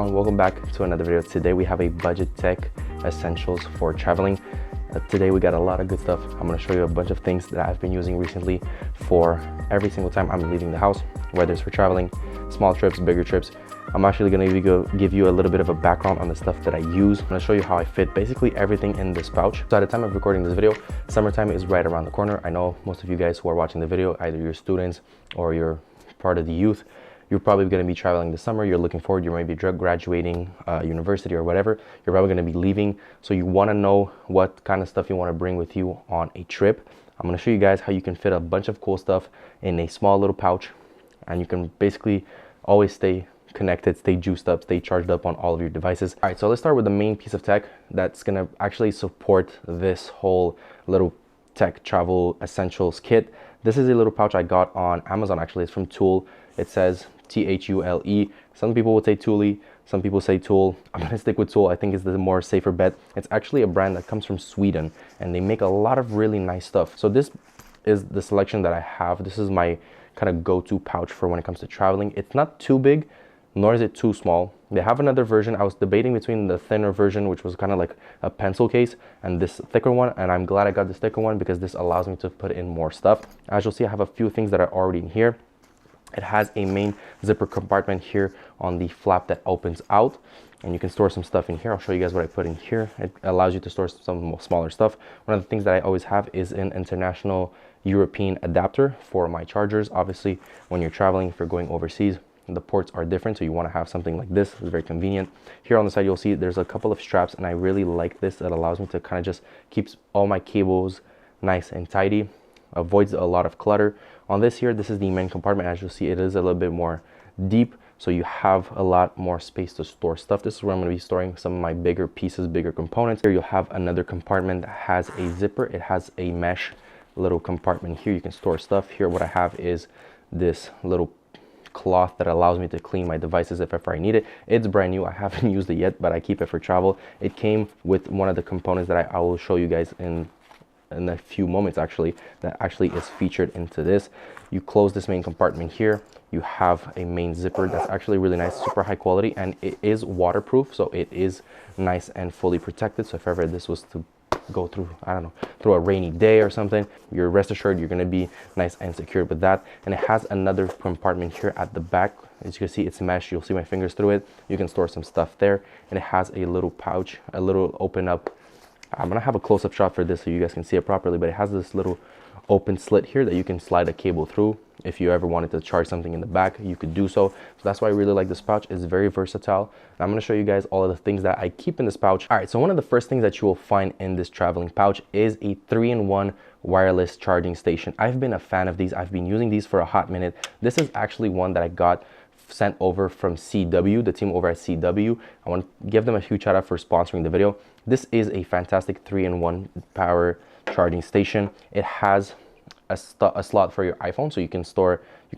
everyone, welcome back to another video. Today we have a budget tech essentials for traveling. Today we got a lot of good stuff. I'm going to show you a bunch of things that I've been using recently for every single time I'm leaving the house, whether it's for traveling, small trips, bigger trips. I'm actually going to give you a little bit of a background on the stuff that I use. I'm going to show you how I fit basically everything in this pouch. So at the time of recording this video, summertime is right around the corner. I know most of you guys who are watching the video, either you're students or you're part of the youth, you're probably going to be traveling this summer. You're looking forward, you might be graduating university or whatever. You're probably going to be leaving. So you want to know what kind of stuff you want to bring with you on a trip. I'm going to show you guys how you can fit a bunch of cool stuff in a small little pouch. And you can basically always stay connected, stay juiced up, stay charged up on all of your devices. All right, so let's start with the main piece of tech that's going to actually support this whole little tech travel essentials kit. This is a little pouch I got on Amazon. Actually, it's from Tool. It says T-H-U-L-E. Some people would say Thule, some people say Tool. I'm gonna stick with Tool. I think it's the more safer bet. It's actually a brand that comes from Sweden and they make a lot of really nice stuff. So this is the selection that I have. This is my kind of go-to pouch for when it comes to traveling. It's not too big, nor is it too small. They have another version. I was debating between the thinner version, which was kind of like a pencil case, and this thicker one, and I'm glad I got this thicker one because this allows me to put in more stuff. As you'll see, I have a few things that are already in here. It has a main zipper compartment here on the flap that opens out, and you can store some stuff in here. I'll show you guys what I put in here. It allows you to store some smaller stuff. One of the things that I always have is an international European adapter for my chargers. Obviously, when you're traveling, if you're going overseas, the ports are different, so you want to have something like this. It's very convenient. Here on the side, you'll see there's a couple of straps, and I really like this. It allows me to kind of just keeps all my cables nice and tidy, avoids a lot of clutter. On this here, this is the main compartment. As you'll see, it is a little bit more deep, so you have a lot more space to store stuff. This is where I'm going to be storing some of my bigger pieces, bigger components. Here you'll have another compartment that has a zipper. It has a mesh little compartment here. You can store stuff. Here what I have is this little cloth that allows me to clean my devices if ever I need it. It's brand new. I haven't used it yet, but I keep it for travel. It came with one of the components that I will show you guys in a few moments, actually, that actually is featured into this. You close this main compartment here. You have a main zipper that's actually really nice, super high quality, and it is waterproof, so it is nice and fully protected. So if ever this was to go through, I don't know, through a rainy day or something, you're rest assured you're going to be nice and secured with that. And it has another compartment here at the back. As you can see, it's mesh. You'll see my fingers through it. You can store some stuff there, and it has a little pouch, a little open up. I'm gonna have a close-up shot for this so you guys can see it properly, but it has this little open slit here that you can slide a cable through. If you ever wanted to charge something in the back, you could do so. So that's why I really like this pouch. It's very versatile. I'm gonna show you guys all of the things that I keep in this pouch. All right, so one of the first things that you will find in this traveling pouch is a 3-in-1 wireless charging station. I've been a fan of these. I've been using these for a hot minute. This is actually one that I got sent over from CW, the team over at CW. I want to give them a huge shout out for sponsoring the video. This is a fantastic 3-in-1 power charging station. It has a slot for your iPhone, so you can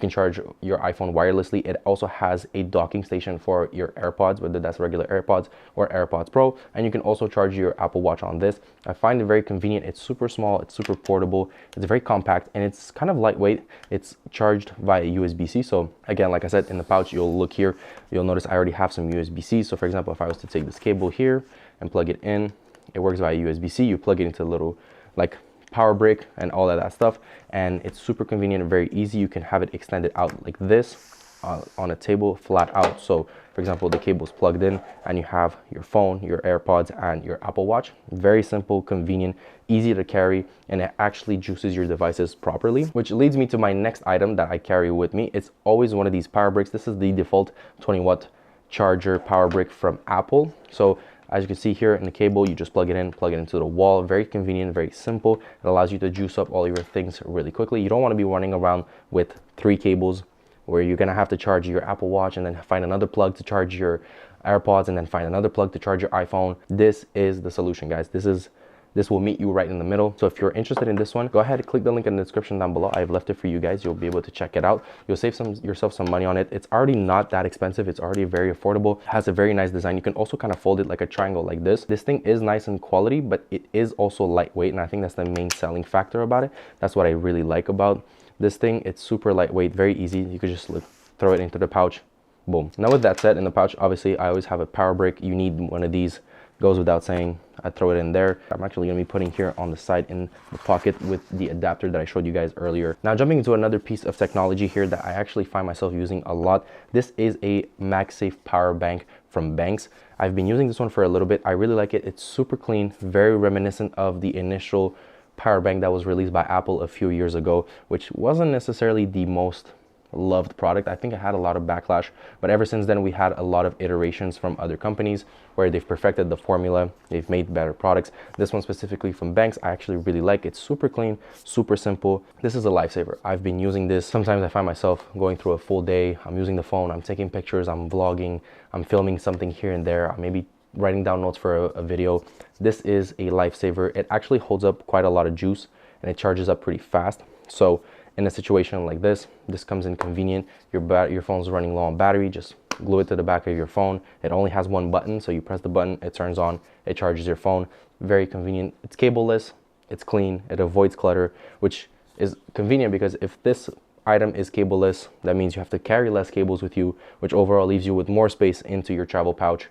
charge your iPhone wirelessly. It also has a docking station for your AirPods, whether that's regular AirPods or AirPods Pro, and you can also charge your Apple Watch on this. I find it very convenient. It's super small, it's super portable, it's very compact, and it's kind of lightweight. It's charged via USB-C. So again, like I said, in the pouch, you'll look here, you'll notice I already have some USB-C. So for example, if I was to take this cable here and plug it in, it works via USB-C. You plug it into a little like power brick and all of that stuff, and it's super convenient and very easy. You can have it extended out like this on a table, flat out. So for example, the cable is plugged in and you have your phone, your AirPods, and your Apple Watch. Very simple, convenient, easy to carry, and it actually juices your devices properly, which leads me to my next item that I carry with me. It's always one of these power bricks. This is the default 20-watt charger power brick from Apple. So as you can see here in the cable, you just plug it into the wall. Very convenient, very simple. It allows you to juice up all your things really quickly. You don't want to be running around with 3 cables where you're going to have to charge your Apple Watch and then find another plug to charge your AirPods and then find another plug to charge your iPhone. This is the solution, guys. This will meet you right in the middle. So if you're interested in this one, go ahead and click the link in the description down below. I've left it for you guys. You'll be able to check it out. You'll save yourself some money on it. It's already not that expensive. It's already very affordable. It has a very nice design. You can also kind of fold it like a triangle like this. This thing is nice in quality, but it is also lightweight, and I think that's the main selling factor about it. That's what I really like about this thing. It's super lightweight, very easy. You could just throw it into the pouch, Boom. Now with that said, in the pouch, obviously I always have a power brick. You need one of these, goes without saying. I throw it in there. I'm actually gonna be putting here on the side in the pocket with the adapter that I showed you guys earlier. Now jumping into another piece of technology here that I actually find myself using a lot. This is a MagSafe power bank from Banks. I've been using this one for a little bit. I really like it. It's super clean, very reminiscent of the initial power bank that was released by Apple a few years ago, which wasn't necessarily the most loved product. I think it had a lot of backlash, but ever since then we had a lot of iterations from other companies where they've perfected the formula, they've made better products. This one specifically from Banks, I actually really like. It's super clean, super simple. This is a lifesaver. I've been using this. Sometimes I find myself going through a full day, I'm using the phone, I'm taking pictures, I'm vlogging, I'm filming something here and there, maybe writing down notes for a video. This is a lifesaver. It actually holds up quite a lot of juice and it charges up pretty fast. So in a situation like this comes in convenient. Your phone's running low on battery, just glue it to the back of your phone. It only has one button, so you press the button, it turns on, it charges your phone. Very convenient. It's cableless, it's clean, it avoids clutter, which is convenient because if this item is cableless, that means you have to carry less cables with you, which overall leaves you with more space into your travel pouch.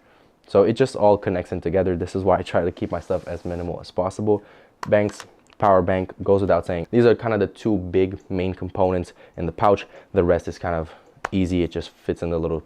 So it just all connects in together. This is why I try to keep my stuff as minimal as possible. Banks power bank, goes without saying. These are kind of the two big main components in the pouch. The rest is kind of easy. It just fits in the little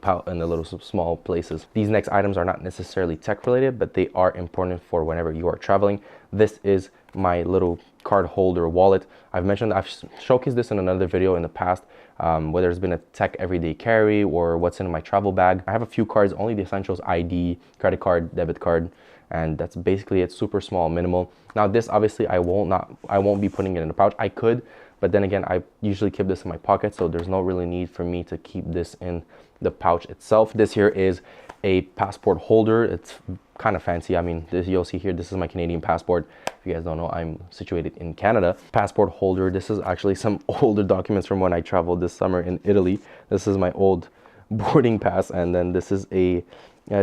small places. These next items are not necessarily tech related, but they are important for whenever you are traveling. This is my little card holder wallet. I've showcased this in another video in the past, whether it's been a tech everyday carry or what's in my travel bag. I have a few cards, only the essentials: ID, credit card, debit card, and that's basically it. Super small, minimal. Now this obviously I won't be putting it in a pouch. I could, but then again, I usually keep this in my pocket, so there's no really need for me to keep this in the pouch itself. This here is a passport holder. It's kind of fancy. I mean, this, you'll see here, this is my Canadian passport. If you guys don't know, I'm situated in Canada. Passport holder. This is actually some older documents from when I traveled this summer in Italy. This is my old boarding pass, and then this is a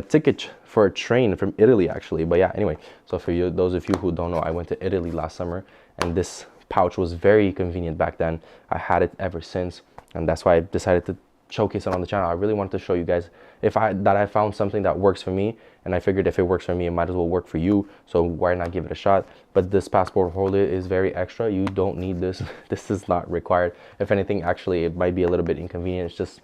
ticket for a train from Italy actually. But yeah, anyway, so for you, those of you who don't know, I went to Italy last summer, and this pouch was very convenient back then. I had it ever since, and that's why I decided to showcase it on the channel. I really wanted to show you guys that I found something that works for me, and I figured if it works for me, it might as well work for you, so why not give it a shot. But this passport holder is very extra. You don't need this. This is not required. If anything, actually it might be a little bit inconvenient. It's just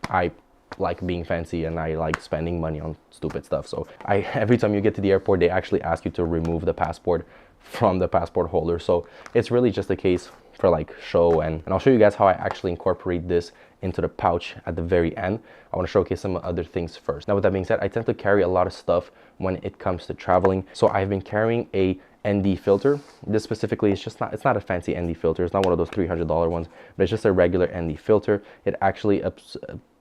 I like being fancy and I like spending money on stupid stuff. So every time you get to the airport, they actually ask you to remove the passport from the passport holder. So it's really just a case for like show, and I'll show you guys how I actually incorporate this into the pouch at the very end. I want to showcase some other things first. Now with that being said, I tend to carry a lot of stuff when it comes to traveling. So I've been carrying a ND filter. This specifically is just it's not a fancy ND filter. It's not one of those $300 ones, but it's just a regular ND filter. It actually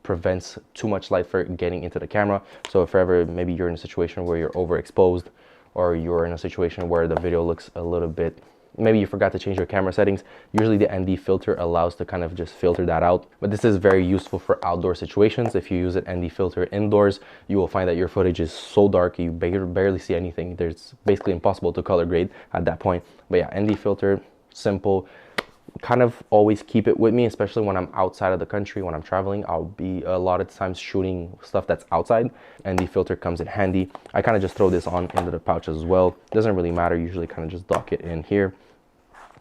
prevents too much light for getting into the camera. So if ever maybe you're in a situation where you're overexposed, or you're in a situation where the video looks a little bit, maybe you forgot to change your camera settings, usually the ND filter allows to kind of just filter that out. But this is very useful for outdoor situations. If you use an ND filter indoors, you will find that your footage is so dark you barely see anything. There's basically impossible to color grade at that point. But yeah, ND filter, simple. Kind of always keep it with me, especially when I'm outside of the country. When I'm traveling, I'll be a lot of times shooting stuff that's outside, and the filter comes in handy. I kind of just throw this on into the pouch as well. Doesn't really matter, usually kind of just dock it in here,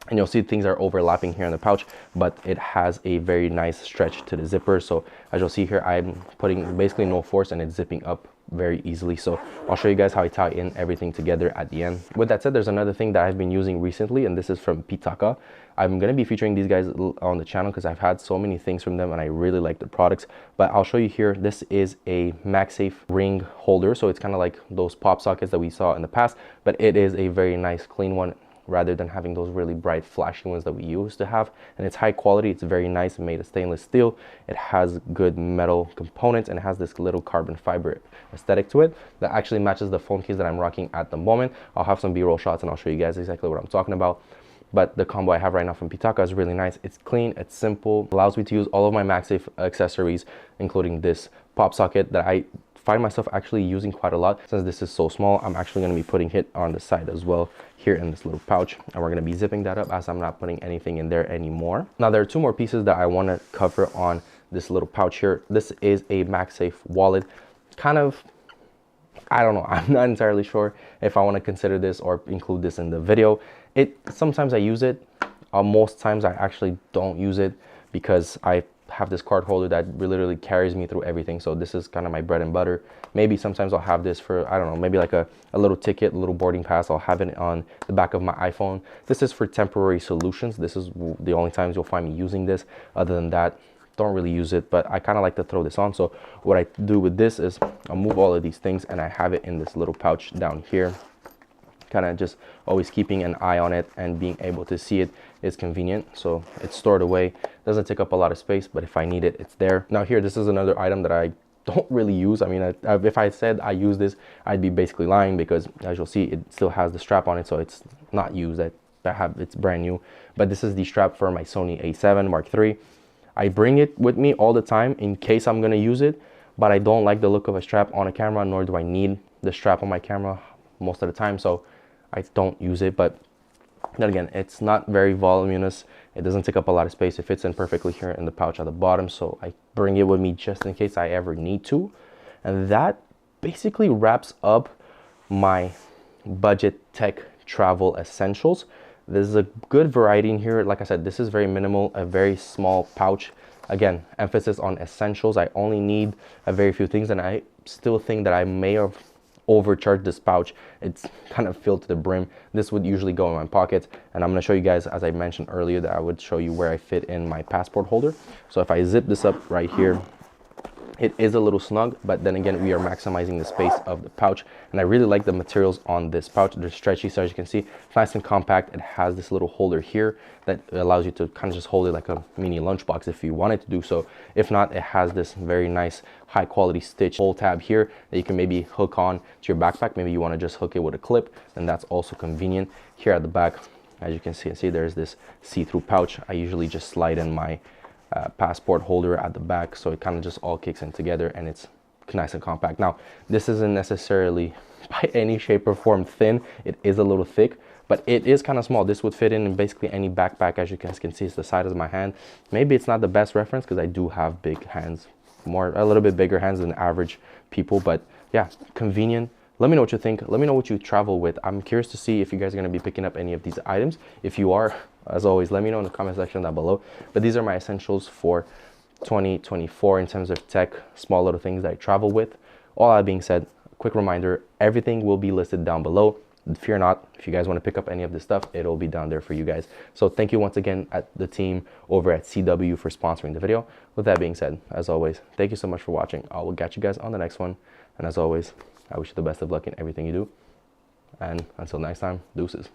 and you'll see things are overlapping here in the pouch, but it has a very nice stretch to the zipper. So as you'll see here, I'm putting basically no force and it's zipping up very easily. So I'll show you guys how I tie in everything together at the end. With that said, there's another thing that I've been using recently, and this is from Pitaka. I'm going to be featuring these guys on the channel because I've had so many things from them and I really like their products. But I'll show you here, this is a MagSafe ring holder. So it's kind of like those pop sockets that we saw in the past, but it is a very nice clean one, rather than having those really bright flashy ones that we used to have. And it's high quality, it's very nice, made of stainless steel. It has good metal components and it has this little carbon fiber aesthetic to it that actually matches the phone case that I'm rocking at the moment. I'll have some B-roll shots and I'll show you guys exactly what I'm talking about. But the combo I have right now from Pitaka is really nice. It's clean, it's simple, allows me to use all of my MagSafe accessories, including this pop socket that I find myself actually using quite a lot. Since this is so small, I'm actually going to be putting it on the side as well here in this little pouch, and we're going to be zipping that up as I'm not putting anything in there anymore. Now there are two more pieces that I want to cover on this little pouch here. This is a MagSafe wallet. Kind of, I don't know, I'm not entirely sure if I want to consider this or include this in the video. Sometimes I use it. Most times I actually don't use it because I have this card holder that literally carries me through everything. So this is kind of my bread and butter. Maybe sometimes I'll have this for, I don't know, maybe like a little ticket, a little boarding pass. I'll have it on the back of my iPhone. This is for temporary solutions. This is the only times you'll find me using this. Other than that, don't really use it, but I kind of like to throw this on. So what I do with this is I'll move all of these things and I have it in this little pouch down here. Kind of just always keeping an eye on it and being able to see it is convenient. So it's stored away, doesn't take up a lot of space, but if I need it, it's there. Now here, this is another item that I don't really use. I mean, if I said I use this, I'd be basically lying, because as you'll see, it still has the strap on it, so it's not used. It's brand new. But this is the strap for my Sony a7 Mark III. I bring it with me all the time in case I'm gonna use it, but I don't like the look of a strap on a camera, nor do I need the strap on my camera most of the time, so I don't use it. But then again, it's not very voluminous. It doesn't take up a lot of space. It fits in perfectly here in the pouch at the bottom, so I bring it with me just in case I ever need to. And that basically wraps up my budget tech travel essentials. There's a good variety in here. Like I said, this is very minimal, a very small pouch. Again, emphasis on essentials. I only need a very few things, and I still think that I may have overcharged this pouch. It's kind of filled to the brim. This would usually go in my pocket, and I'm going to show you guys, as I mentioned earlier, that I would show you where I fit in my passport holder. So if I zip this up right here, it is a little snug, but then again, we are maximizing the space of the pouch. And I really like the materials on this pouch. They're stretchy, so as you can see, it's nice and compact. It has this little holder here that allows you to kind of just hold it like a mini lunchbox if you wanted to do so. If not, it has this very nice high quality stitch hole tab here that you can maybe hook on to your backpack. Maybe you want to just hook it with a clip, and that's also convenient. Here at the back, as you can see there's this see-through pouch. I usually just slide in my passport holder at the back, so it kind of just all kicks in together, and it's nice and compact. Now, this isn't necessarily by any shape or form thin. It is a little thick, but it is kind of small. This would fit in basically any backpack. As you guys can see, it's the size of my hand. Maybe it's not the best reference because I do have big hands, a little bit bigger hands than average people, but yeah, convenient. Let me know what you think. Let me know what you travel with. I'm curious to see if you guys are going to be picking up any of these items. If you are, as always, let me know in the comment section down below. But these are my essentials for 2024 in terms of tech, small little things that I travel with. All that being said, quick reminder, everything will be listed down below. Fear not, if you guys want to pick up any of this stuff, it'll be down there for you guys. So thank you once again at the team over at CW for sponsoring the video. With that being said, as always, thank you so much for watching. I will catch you guys on the next one. And as always, I wish you the best of luck in everything you do. And until next time, deuces.